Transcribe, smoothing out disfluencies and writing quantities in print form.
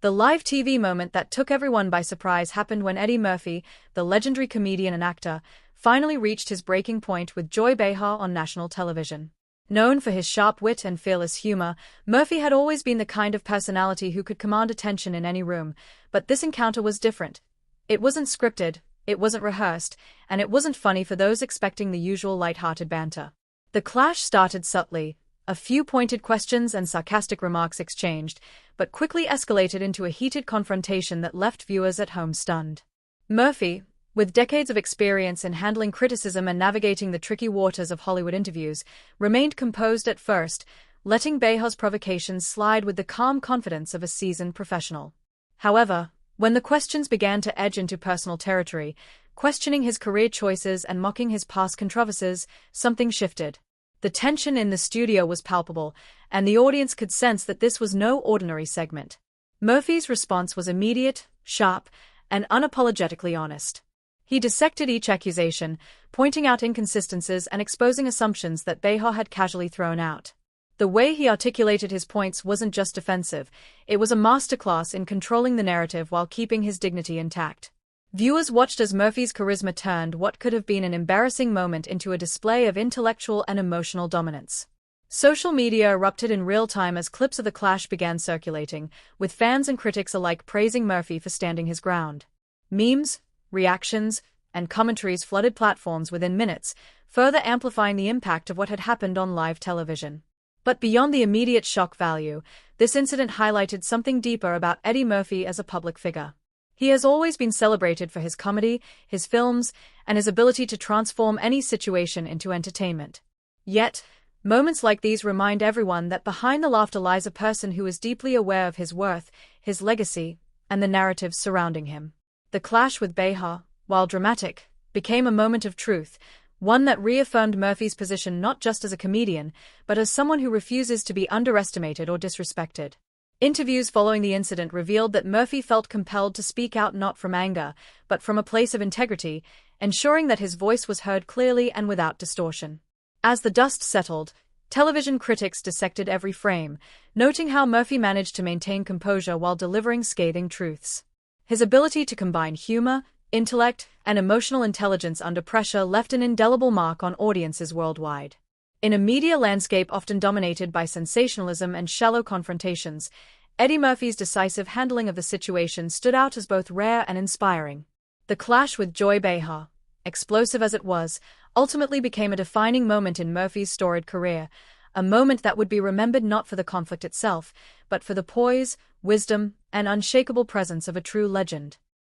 The live TV moment that took everyone by surprise happened when Eddie Murphy, the legendary comedian and actor, finally reached his breaking point with Joy Behar on national television. Known for his sharp wit and fearless humor, Murphy had always been the kind of personality who could command attention in any room, but this encounter was different. It wasn't scripted, it wasn't rehearsed, and it wasn't funny for those expecting the usual light-hearted banter. The clash started subtly, a few pointed questions and sarcastic remarks exchanged, but quickly escalated into a heated confrontation that left viewers at home stunned. Murphy, with decades of experience in handling criticism and navigating the tricky waters of Hollywood interviews, remained composed at first, letting Behar's provocations slide with the calm confidence of a seasoned professional. However, when the questions began to edge into personal territory, questioning his career choices and mocking his past controversies, something shifted. The tension in the studio was palpable, and the audience could sense that this was no ordinary segment. Murphy's response was immediate, sharp, and unapologetically honest. He dissected each accusation, pointing out inconsistencies and exposing assumptions that Behar had casually thrown out. The way he articulated his points wasn't just defensive, it was a masterclass in controlling the narrative while keeping his dignity intact. Viewers watched as Murphy's charisma turned what could have been an embarrassing moment into a display of intellectual and emotional dominance. Social media erupted in real time as clips of the clash began circulating, with fans and critics alike praising Murphy for standing his ground. Memes, reactions, and commentaries flooded platforms within minutes, further amplifying the impact of what had happened on live television. But beyond the immediate shock value, this incident highlighted something deeper about Eddie Murphy as a public figure. He has always been celebrated for his comedy, his films, and his ability to transform any situation into entertainment. Yet, moments like these remind everyone that behind the laughter lies a person who is deeply aware of his worth, his legacy, and the narratives surrounding him. The clash with Behar, while dramatic, became a moment of truth, one that reaffirmed Murphy's position not just as a comedian, but as someone who refuses to be underestimated or disrespected. Interviews following the incident revealed that Murphy felt compelled to speak out not from anger, but from a place of integrity, ensuring that his voice was heard clearly and without distortion. As the dust settled, television critics dissected every frame, noting how Murphy managed to maintain composure while delivering scathing truths. His ability to combine humor, intellect, and emotional intelligence under pressure left an indelible mark on audiences worldwide. In a media landscape often dominated by sensationalism and shallow confrontations, Eddie Murphy's decisive handling of the situation stood out as both rare and inspiring. The clash with Joy Behar, explosive as it was, ultimately became a defining moment in Murphy's storied career, a moment that would be remembered not for the conflict itself, but for the poise, wisdom, and unshakable presence of a true legend.